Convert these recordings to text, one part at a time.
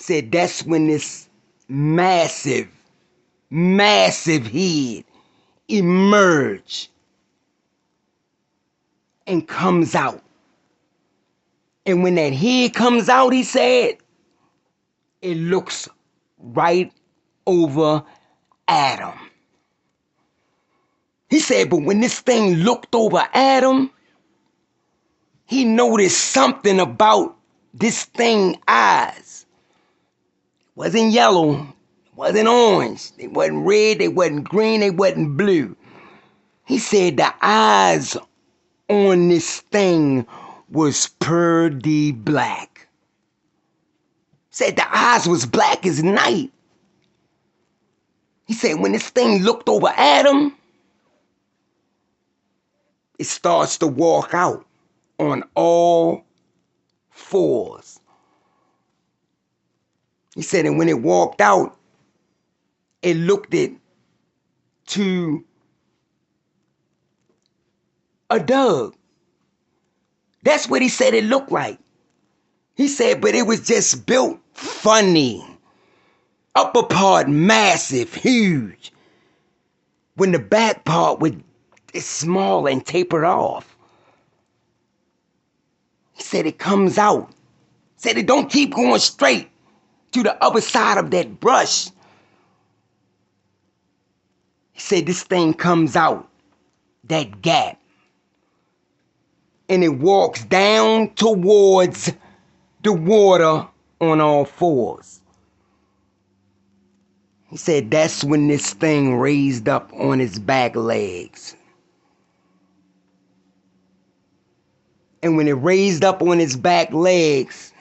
Said that's when this massive head emerge and comes out. And when that head comes out, he said, it looks right over Adam. He said, but when this thing looked over Adam, he noticed something about this thing's eyes. It wasn't yellow, it wasn't orange, they wasn't red, they wasn't green, they wasn't blue. He said the eyes on this thing was purdy black. Said the eyes was black as night. He said when this thing looked over Adam, it starts to walk out on all fours. He said, and when it walked out, it looked it to a dog. That's what he said it looked like. He said, but it was just built funny. Upper part massive, huge. When the back part is small and tapered off. He said it comes out. Said it don't keep going straight to the other side of that brush. He said this thing comes out that gap. And it walks down towards the water on all fours. He said that's when this thing raised up on its back legs. And when it raised up on its back legs,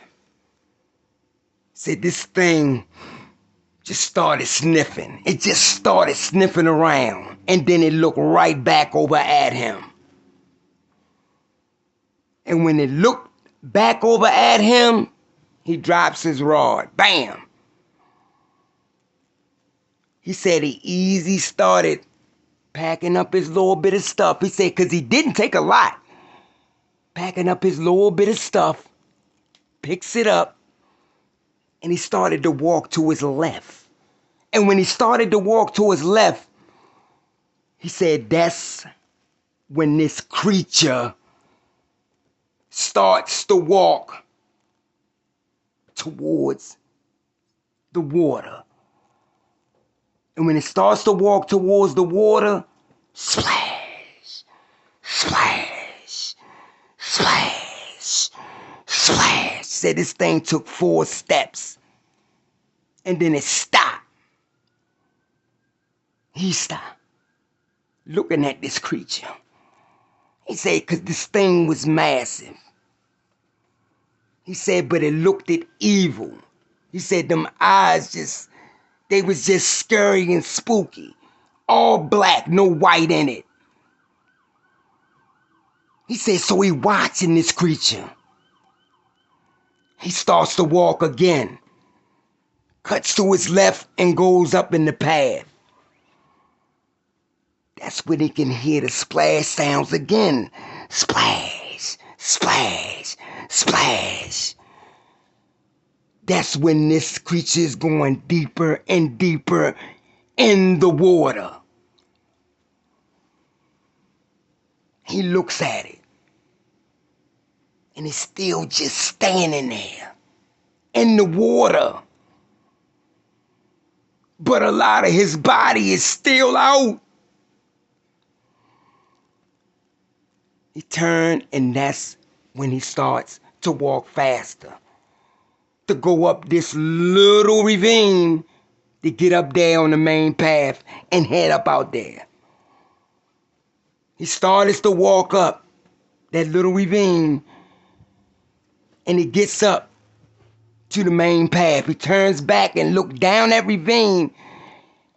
said this thing just started sniffing. It just started sniffing around. And then it looked right back over at him. And when it looked back over at him, he drops his rod. Bam! He said he easy started packing up his little bit of stuff. He said, because he didn't take a lot. Packing up his little bit of stuff, picks it up, and he started to walk to his left. And when he started to walk to his left, he said that's when this creature starts to walk towards the water. And when it starts to walk towards the water, splash, splash, splash, splash. Said this thing took 4 steps. And then it stopped. He stopped looking at this creature. He said, because this thing was massive. He said, but it looked at evil. He said them eyes they was just scary and spooky. All black, no white in it. He said, so he watching this creature. He starts to walk again. Cuts to his left and goes up in the path. That's when he can hear the splash sounds again. Splash, splash, splash. That's when this creature is going deeper and deeper in the water. He looks at it. And it's still just standing there in the water. But a lot of his body is still out. He turned, and that's when he starts to walk faster. To go up this little ravine to get up there on the main path and head up out there. He starts to walk up that little ravine, and he gets up to the main path. He turns back and looks down that ravine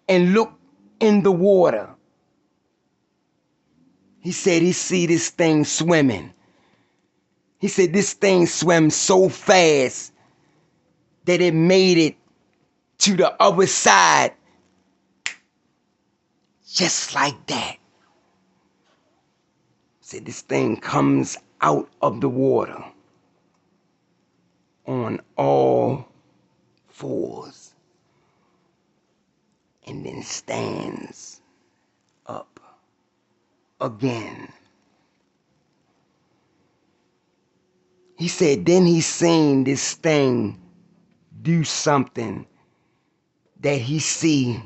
and look in the water. He said he see this thing swimming. He said this thing swam so fast that it made it to the other side just like that. Said this thing comes out of the water on all fours. stands up again. He said, then he seen this thing do something that he see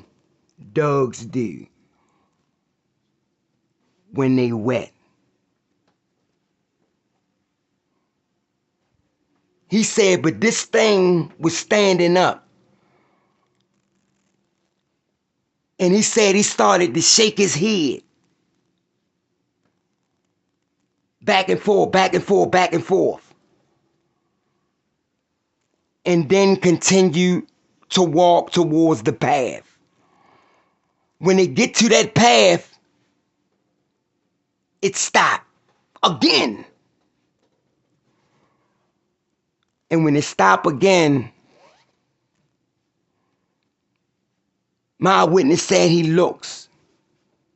dogs do when they wet. He said, but this thing was standing up. And he said he started to shake his head. Back and forth, back and forth, back and forth. And then continue to walk towards the path. When they get to that path, it stopped again. And when it stopped again, my witness said he looks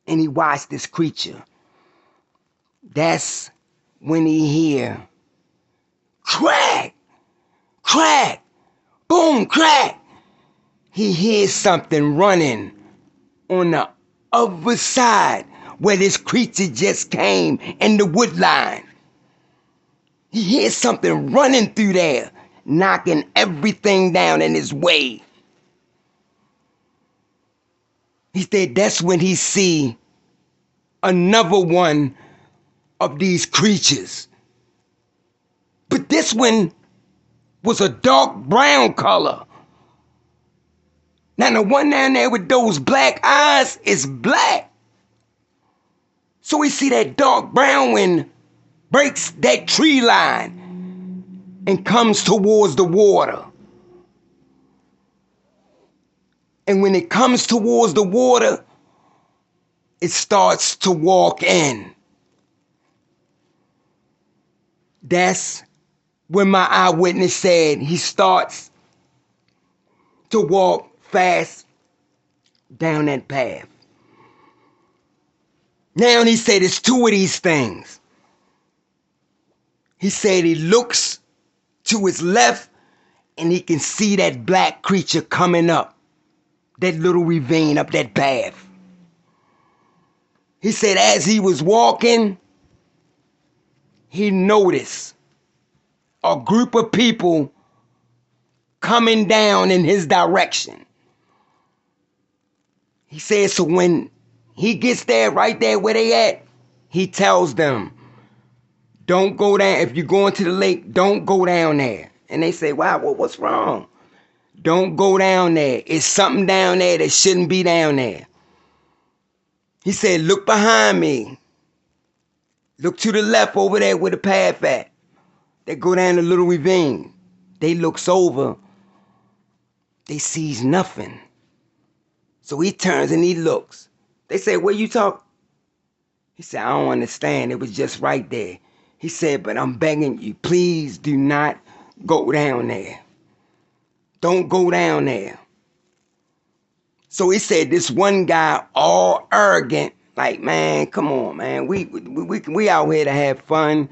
and he watched this creature. That's when he hear crack, crack, boom, crack. He hears something running on the other side where this creature just came in the wood line. He hears something running through there, knocking everything down in his way. He said that's when he see another one of these creatures. But this one was a dark brown color. Now the one down there with those black eyes is black. So we see that dark brown one breaks that tree line and comes towards the water. And when it comes towards the water, it starts to walk in. That's when my eyewitness said he starts to walk fast down that path. Now he said it's two of these things. He said he looks to his left and he can see that black creature coming up that little ravine up that path. He said as he was walking, he noticed a group of people coming down in his direction. He said so when he gets there, right there where they at, he tells them, don't go down. If you're going to the lake, don't go down there. And they say, wow, what's wrong? Don't go down there. It's something down there that shouldn't be down there. He said, look behind me. Look to the left over there where the path at. They go down the little ravine. They looks over. They sees nothing. So he turns and he looks. They say, where you talk? He said, I don't understand. It was just right there. He said, but I'm begging you, please do not go down there. Don't go down there. So he said, this one guy, all arrogant, like, man, come on, man. We out here to have fun,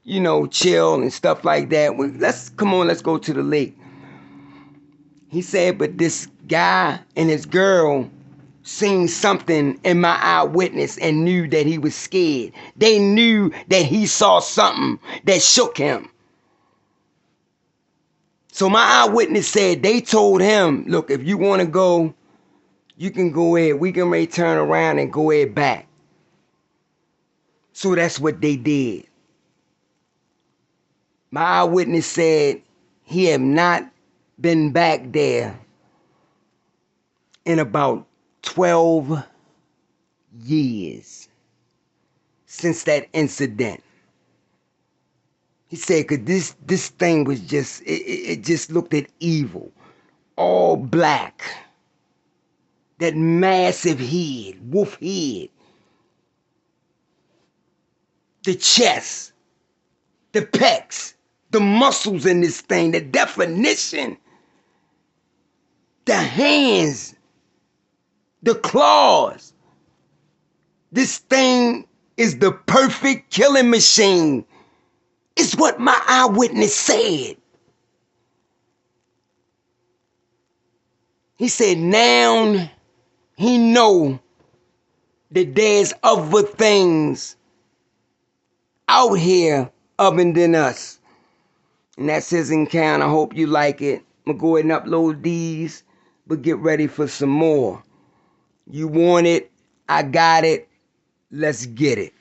you know, chill and stuff like that. Let's go to the lake. He said, but this guy and his girl seen something in my eyewitness and knew that he was scared. They knew that he saw something that shook him. So my eyewitness said they told him, look, if you want to go, you can go ahead. We can turn around and go ahead back. So that's what they did. My eyewitness said he had not been back there in about 12 years since that incident. He said, because this thing was just, it just looked at evil. All black. That massive head, wolf head. The chest. The pecs. The muscles in this thing. The definition. The hands. The claws. This thing is the perfect killing machine. It's what my eyewitness said. He said now He know that there's other things out here other than us. And that's his encounter. I hope you like it. I'm going to go ahead and upload these, but get ready for some more. You want it, I got it, let's get it.